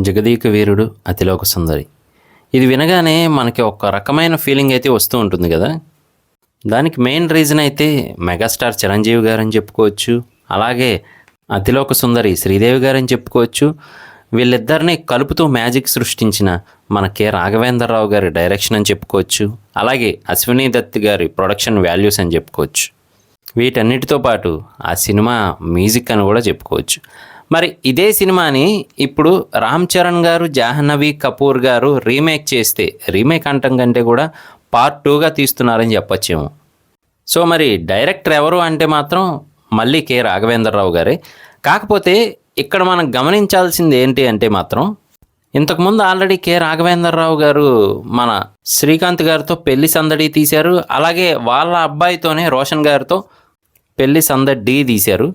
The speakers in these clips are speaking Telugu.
జగదీక వీరుడు అతిలోక సుందరి. ఇది వినగానే మనకి ఒక రకమైన ఫీలింగ్ అయితే వస్తూ ఉంటుంది కదా. దానికి మెయిన్ రీజన్ అయితే మెగాస్టార్ చిరంజీవి గారని చెప్పుకోవచ్చు, అలాగే అతిలోక సుందరి శ్రీదేవి గారని చెప్పుకోవచ్చు. వీళ్ళిద్దరిని కలుపుతూ మ్యాజిక్ సృష్టించిన మన కె రాఘవేంద్రరావు గారి డైరెక్షన్ అని చెప్పుకోవచ్చు, అలాగే అశ్విని దత్ గారి ప్రొడక్షన్ వాల్యూస్ అని చెప్పుకోవచ్చు. వీటన్నిటితో పాటు ఆ సినిమా మ్యూజిక్ అని కూడా చెప్పుకోవచ్చు. మరి ఇదే సినిమాని ఇప్పుడు రామ్ చరణ్ గారు, జాహ్నవి కపూర్ గారు రీమేక్ చేస్తే, రీమేక్ అంటం కంటే కూడా పార్ట్ 2గా తీస్తున్నారని చెప్పొచ్చేమో. సో మరి డైరెక్టర్ ఎవరు అంటే మాత్రం మళ్ళీ కె రాఘవేంద్రరావు గారే. కాకపోతే ఇక్కడ మనం గమనించాల్సింది ఏంటి అంటే మాత్రం, ఇంతకుముందు ఆల్రెడీ కె రాఘవేంద్రరావు గారు మన శ్రీకాంత్ గారితో పెళ్లి సందడి తీశారు, అలాగే వాళ్ళ అబ్బాయితోనే రోషన్ గారితో పెళ్లి సందడి తీశారు.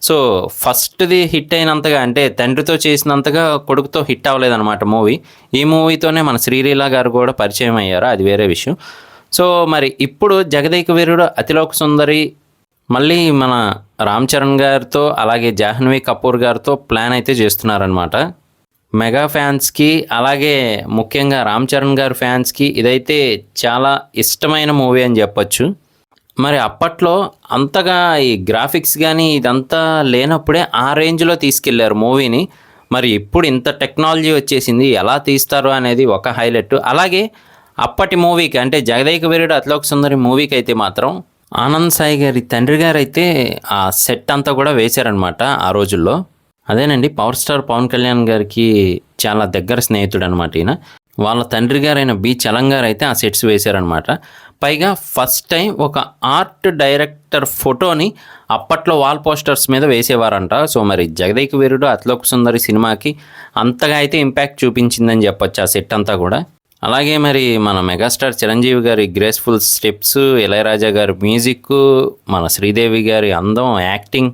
సో ఫస్ట్ది హిట్ అయినంతగా, అంటే తండ్రితో చేసినంతగా కొడుకుతో హిట్ అవ్వలేదన్నమాట మూవీ. ఈ మూవీతోనే మన శ్రీలీల గారు కూడా పరిచయం అయ్యారు, అది వేరే విషయం. సో మరి ఇప్పుడు జగదేక వీరుడు అతిలోక సుందరి మళ్ళీ మన రామ్ చరణ్ గారితో అలాగే జాహ్నవి కపూర్ గారితో ప్లాన్ అయితే చేస్తున్నారనమాట. మెగా ఫ్యాన్స్కి అలాగే ముఖ్యంగా రామ్ చరణ్ గారి ఫ్యాన్స్కి ఇదైతే చాలా ఇష్టమైన మూవీ అని చెప్పచ్చు. మరి అప్పట్లో అంతగా ఈ గ్రాఫిక్స్ కానీ ఇదంతా లేనప్పుడే ఆ రేంజ్లో తీసుకెళ్లారు మూవీని. మరి ఇప్పుడు ఇంత టెక్నాలజీ వచ్చేసింది, ఎలా తీస్తారు అనేది ఒక హైలైట్. అలాగే అప్పటి మూవీకి అంటే జగదేక వీరుడు అతిలోక సుందరి మూవీకి అయితే మాత్రం ఆనంద్ సాయి గారి తండ్రి గారు అయితే ఆ సెట్ అంతా కూడా వేశారనమాట ఆ రోజుల్లో. అదేనండి, పవర్ స్టార్ పవన్ కళ్యాణ్ గారికి చాలా దగ్గర స్నేహితుడు అనమాట ఈయన. వాళ్ళ తండ్రి గారైన బి చలం గారు అయితే ఆ సెట్స్ వేశారనమాట. పైగా ఫస్ట్ టైం ఒక ఆర్ట్ డైరెక్టర్ ఫోటోని అప్పట్లో వాల్ పోస్టర్స్ మీద వేసేవారంట. సో మరి జగదేక వీరుడు అతిలోక సుందరి సినిమాకి అంతగా అయితే ఇంపాక్ట్ చూపించిందని చెప్పొచ్చు ఆ సెట్ అంతా కూడా. అలాగే మరి మన మెగాస్టార్ చిరంజీవి గారి గ్రేస్ఫుల్ స్టెప్స్, ఇళయరాజా గారి మ్యూజిక్, మన శ్రీదేవి గారి అందం, యాక్టింగ్,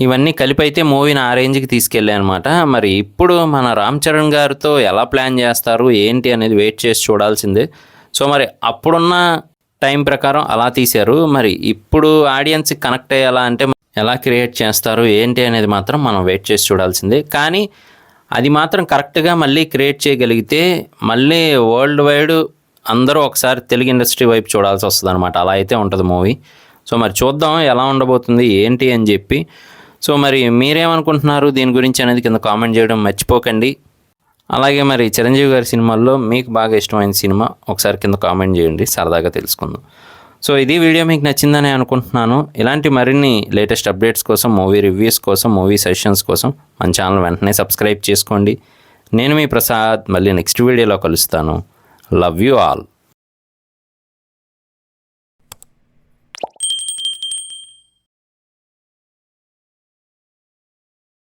ఇవన్నీ కలిపి అయితే మూవీని ఆ రేంజ్కి తీసుకెళ్ళాయి అనమాట. మరి ఇప్పుడు మన రామ్ చరణ్ గారితో ఎలా ప్లాన్ చేస్తారు ఏంటి అనేది వెయిట్ చేసి చూడాల్సిందే. సో మరి అప్పుడున్న టైం ప్రకారం అలా తీశారు, మరి ఇప్పుడు ఆడియన్స్కి కనెక్ట్ అయ్యేలా అంటే ఎలా క్రియేట్ చేస్తారు ఏంటి అనేది మాత్రం మనం వెయిట్ చేసి చూడాల్సిందే. కానీ అది మాత్రం కరెక్ట్గా మళ్ళీ క్రియేట్ చేయగలిగితే మళ్ళీ వరల్డ్ వైడ్ అందరూ ఒకసారి తెలుగు ఇండస్ట్రీ వైపు చూడాల్సి వస్తుంది అనమాట. అలా అయితే ఉంటుంది మూవీ. సో మరి చూద్దాం ఎలా ఉండబోతుంది ఏంటి అని చెప్పి. సో మరి మీరేమనుకుంటున్నారు దీని గురించి అనేది కింద కామెంట్ చేయడం మర్చిపోకండి. అలాగే మరి చిరంజీవి గారి సినిమాల్లో మీకు బాగా ఇష్టమైన సినిమా ఒకసారి కింద కామెంట్ చేయండి, సరదాగా తెలుసుకుందాం. సో ఇది వీడియో మీకు నచ్చిందని అనుకుంటున్నాను. ఇలాంటి మరిన్ని లేటెస్ట్ అప్డేట్స్ కోసం, మూవీ రివ్యూస్ కోసం, మూవీ సెషన్స్ కోసం మన ఛానల్ వెంటనే సబ్స్క్రైబ్ చేసుకోండి. నేను మీ ప్రసాద్, మళ్ళీ నెక్స్ట్ వీడియోలో కలుస్తాను. Love you all.